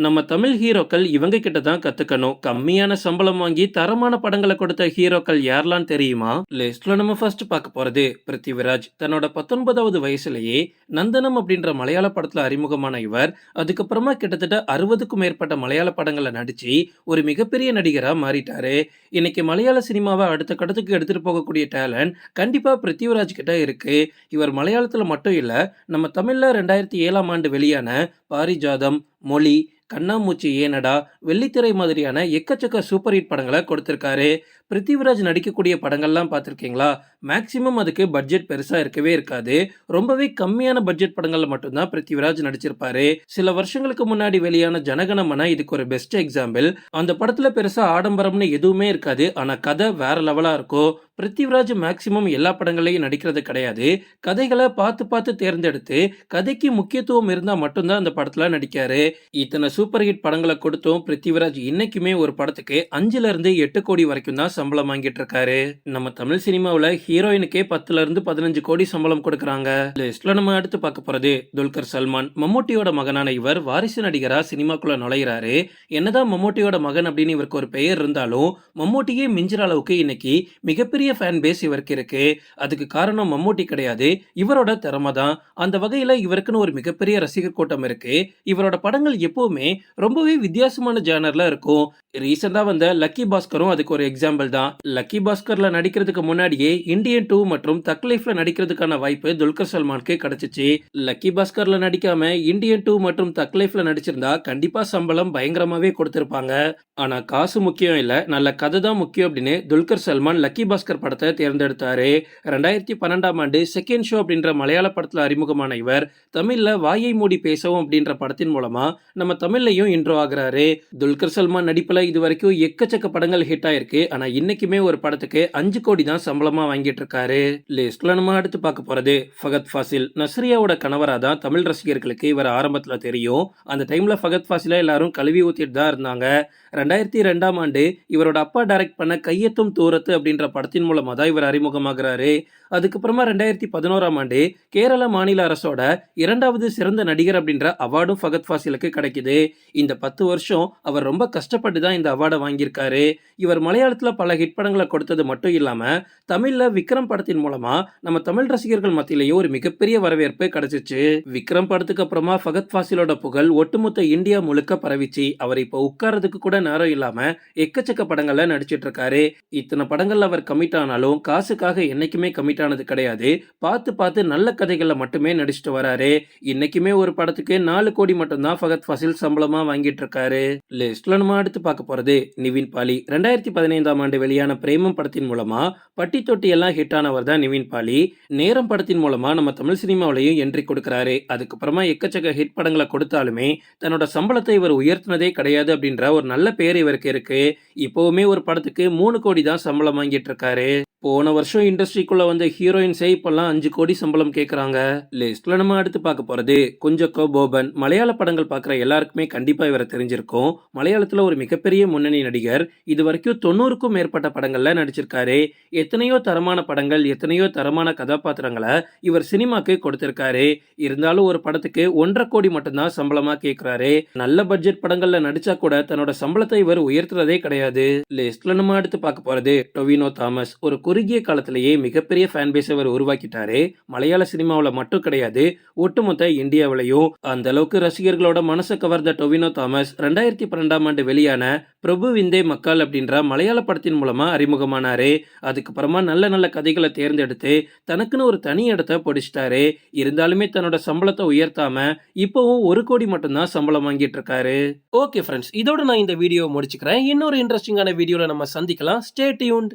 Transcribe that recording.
நம்ம தமிழ் ஹீரோக்கள் இவங்க கிட்ட தான் கத்துக்கணும். கம்மியான சம்பளம் வாங்கி தரமான படங்கள கொடுத்த ஹீரோக்கள் யாரெல்லாம் தெரியுமா? லிஸ்ட்ல நம்ம ஃபர்ஸ்ட் பார்க்க போறது பிருத்திவிராஜ். தன்னோட 19வது வயசுலயே நந்தனம் அப்படின்ற மலையாள படத்துல அறிமுகமான இவர், அதுக்கப்புறமா கிட்டத்தட்ட 60க்கும் மேற்பட்ட மலையாள படங்கள்ல நடிச்சு ஒரு மிகப்பெரிய நடிகரா மாறிட்டாரு. இன்னைக்கு மலையாள சினிமாவை அடுத்த கட்டத்துக்கு எடுத்துட்டு போகக்கூடிய டேலண்ட் கண்டிப்பா பிருத்திவிராஜ் கிட்ட இருக்கு. இவர் மலையாளத்துல மட்டும் இல்ல, நம்ம தமிழ்ல 2007ஆம் ஆண்டு வெளியான பாரிஜாதம், மொழி, கண்ணாமூச்சி ஏனடா, வெள்ளித்திரை மாதிரியான எக்கச்சக்க சூப்பர் ஹிட் படங்களை கொடுத்திருக்காரு. பிருத்திவிராஜ் நடிக்கக்கூடிய படங்கள்லாம் பார்த்துருக்கீங்களா? மேக்சிமம் அதுக்கு பட்ஜெட் பெருசா இருக்கவே இருக்காது. ரொம்பவே கம்மியான பட்ஜெட் படங்கள்ல மட்டும்தான் பிருத்திவிராஜ் நடிச்சிருப்பாரு. சில வருஷங்களுக்கு முன்னாடி வெளியான ஜனகணமன இதுக்கு ஒரு பெஸ்ட் எக்ஸாம்பிள். அந்த படத்துல பெருசா ஆடம்பரம்னு எதுவுமே இருக்காது, ஆனா கதை வேற லெவலா இருக்கும். பிருத்திவிராஜ் மேக்சிமம் எல்லா படங்களையும் நடிக்கிறது கிடையாது. கதைகளை பார்த்து பார்த்து தேர்ந்தெடுத்து கதைக்கு முக்கியத்துவம் இருந்தா மட்டும்தான் அந்த படத்துல நடிக்காரு. இத்தனை சூப்பர் ஹிட் படங்களை கொடுத்தும் பிருத்திவிராஜ் இன்னைக்குமே ஒரு படத்துக்கு 5ல இருந்து 8 கோடி வரைக்கும் தான் சம்பளம் வாங்கிட்டு இருக்காரு. நம்ம தமிழ் சினிமாவுல ஹீரோயினுக்கே 10ல இருந்து 15 கோடி சம்பளம் கொடுக்கறாங்க. லிஸ்ட்ல நம்ம அடுத்து பார்க்க போறது துல்கர் சல்மான். மம்முட்டியோட மகனான இவர் வாரிசு நடிகரா சினிமாக்குள்ள நுழையிறாரு. என்னதான் மம்முட்டியோட மகன் அப்படின்னு இவருக்கு ஒரு பெயர் இருந்தாலும் மம்முட்டியே மிஞ்சிற அளவுக்கு இன்னைக்கு மிகப்பெரிய ஃபேன் பேஸ் இவருக்கு இருக்கு. அதுக்கு காரணம் மம்முட்டி கிடையாது, இவரோட திறமை தான். அந்த வகையில இவருக்குன்னு ஒரு மிகப்பெரிய ரசிகர் கூட்டம் இருக்கு. இவரோட படங்கள் எப்பவுமே ரொம்பவே வித்தியாசமான ஜானர்ல இருக்கும். ரீசெண்டா வந்த லக்கி பாஸ்கரும் அதுக்கு ஒரு எக்ஸாம்பிள் தான். லக்கி பாஸ்கர்ல நடிக்கிறதுக்கு முன்னாடியே இந்தியன் 2 மற்றும் தக் லைஃப்ல நடிக்கிறதுக்கான வாய்ப்பு துல்கர் சல்மானுக்கு கிடைச்சிச்சு. லக்கி பாஸ்கர்ல நடிக்காம இந்தியன் 2 மற்றும் தக் லைஃப்ல நடிச்சிருந்தா கண்டிப்பா சம்பளம் பயங்கரமாவே கொடுத்திருப்பாங்க. ஆனா காசு முக்கியம் இல்ல, நல்ல கதை தான் முக்கியம் அப்படின்னு துல்கர் சல்மான் லக்கி பாஸ்கர் படத்தை தேர்ந்தெடுத்தாரு. 2012ஆம் ஆண்டு செகண்ட் ஷோ அப்படின்ற மலையாள படத்துல அறிமுகமான இவர் தமிழ்ல வாயை மூடி பேசவும் அப்படின்ற படத்தின் மூலமா நம்ம தமிழ்லையும் இன்ட்ரோ ஆகுறாரு. துல்கர் சல்மான் நடிப்புல இது வரைக்கும் எக்கச்சக்க படங்கள் ஹிட் ஆயிருக்கு. ஆனா இன்னைக்குமே ஒரு படத்துக்கு 5 கோடி தான் சம்பளமா வாங்கிட்டு இருக்காரு. லிஸ்ட்ல நம்ம அடுத்து பார்க்க போறது ஃபகத் ஃபாசில். நஸ்ரியாவோட கணவரா தான் தமிழ் ரசிகர்களுக்கு இவர் ஆரம்பத்துல தெரியும். அந்த டைம்ல ஃபகத் ஃபாசில எல்லாரும் கழுவி ஊத்திட்டு தான் இருந்தாங்க. 2002ஆம் ஆண்டு இவரோட அப்பா டைரக்ட் பண்ண கையெத்தும் தூரத்து அப்படின்ற படத்தின் மூலமா தான் இவர் அறிமுகமாகிறாரு. அதுக்கப்புறமா 2011ஆம் ஆண்டு கேரள மாநில அரசோட 2வது சிறந்த நடிகர் அப்படின்ற அவார்டும் ஃபகத் ஃபாசிலுக்கு கிடைக்குது. இந்த 10 வருஷம் அவர் ரொம்ப கஷ்டப்பட்டு தான் இந்த அவார்டை வாங்கியிருக்காரு. இவர் மலையாளத்துல பல ஹிட் படங்களை கொடுத்தது மட்டும் இல்லாம தமிழ்ல விக்ரம் படத்தின் மூலமா நம்ம தமிழ் ரசிகர்கள் மத்தியிலேயே ஒரு மிகப்பெரிய வரவேற்பு கிடைச்சிச்சு. விக்ரம் படத்துக்கு அப்புறமா ஃபகத் ஃபாசிலோட புகழ் ஒட்டுமொத்த இந்தியா முழுக்க பரவிச்சு. அவர் இப்போ உட்கார்றதுக்கு கூட நேரம் இல்லாம எக்கச்சக்க படங்கள்ல நடிச்சிட்டு இருக்காரு. இத்தனை படங்கள்ல அவர் கமிட் ஆனாலும் காசுக்காக என்னைக்குமே கமிட் ஆனது கிடையாது. பார்த்து பார்த்து நல்ல கதைகள்ல மட்டுமே நடிச்சிட்டு வராரு. இன்னைக்குமே ஒரு படத்துக்கு 4 கோடி மட்டும் தான் ஃபகத் ஃபாசில் சம்பளமா வாங்கிட்டு இருக்காரு. லிஸ்ட்ல நம்ம அடுத்து பார்க்க போறது நிவின் பாலி. 2015ஆம் ஆண்டு வெளியான பிரேமம் படத்தின் மூலமா பட்டி தொட்டி எல்லாம் ஹிட் ஆனவர் தான் நிவின் பாலி. நேரம் படத்தின் மூலமா நம்ம தமிழ் சினிமாவிலையும் என்ட்ரி கொடுக்கிறாரு. அதுக்கப்புறமா எக்கச்சக்க ஹிட் படங்களை கொடுத்தாலுமே தன்னோட சம்பளத்தை இவர் உயர்த்தினதே கிடையாது அப்படின்ற ஒரு நல்ல பேர் இவருக்கு இருக்கு. இப்பவுமே ஒரு படத்துக்கு 3 கோடி தான் சம்பளம் வாங்கிட்டு இருக்காரு. போன வருஷம் இண்டஸ்ட்ரிக்குள்ள வந்த ஹீரோயின்ஸே இப்பெல்லாம் 5 கோடி சம்பளம் கேட்கறாங்க. லிஸ்ட்ல நம்ம அடுத்து பார்க்க போறது குஞ்சக்கோ போபன். மலையாள படங்கள் பார்க்குற எல்லாருக்குமே கண்டிப்பா இவரை தெரிஞ்சிருக்கும். மலையாளத்துல ஒரு மிகப்பெரிய முன்னணி நடிகர். இது வரைக்கும் 90க்கும் மேற்பட்ட படங்கள்ல நடிச்சிருக்காரு. எத்தனையோ தரமான படங்கள், எத்தனையோ தரமான கதாபாத்திரங்களை இவர் சினிமாக்கு கொடுத்திருக்காரு. இருந்தாலும் ஒரு படத்துக்கு 1.5 கோடி மட்டும்தான் சம்பளமா கேட்கிறாரு. நல்ல பட்ஜெட் படங்கள்ல நடிச்சா கூட தன்னோட சம்பளத்தை இவர் உயர்த்துறதே கிடையாது. லிஸ்ட்ல நம்ம அடுத்து பார்க்க போறது டொவினோ தாமஸ். ஒரு குறுகிய காலத்திலேயே மிகப்பெரிய ஃபேன் பேஸ் அவர் உருவாக்கிட்டாரு. மலையாள சினிமாவில் மட்டும் கிடையாது, ஒட்டுமொத்த இந்தியாவிலையும் அந்த அளவுக்கு ரசிகர்களோட மனசை கவர்ந்த டொவினோ தாமஸ் 2012ஆம் ஆண்டு வெளியான பிரபு விந்தே மக்கால் அப்படின்ற மலையாள படத்தின் மூலமா அறிமுகமானாரு. அதுக்கப்புறமா நல்ல நல்ல கதைகளை தேர்ந்தெடுத்து தனக்குன்னு ஒரு தனி இடத்தை பிடிச்சிட்டாரு. இருந்தாலுமே தன்னோட சம்பளத்தை உயர்த்தாம இப்பவும் 1 கோடி மட்டும்தான் சம்பளம் வாங்கிட்டு இருக்காரு. ஓகே ஃப்ரெண்ட்ஸ், இதோட நான் இந்த வீடியோ முடிச்சுக்கிறேன். இன்னொரு இன்ட்ரெஸ்டிங்கான வீடியோல நம்ம சந்திக்கலாம். Stay tuned.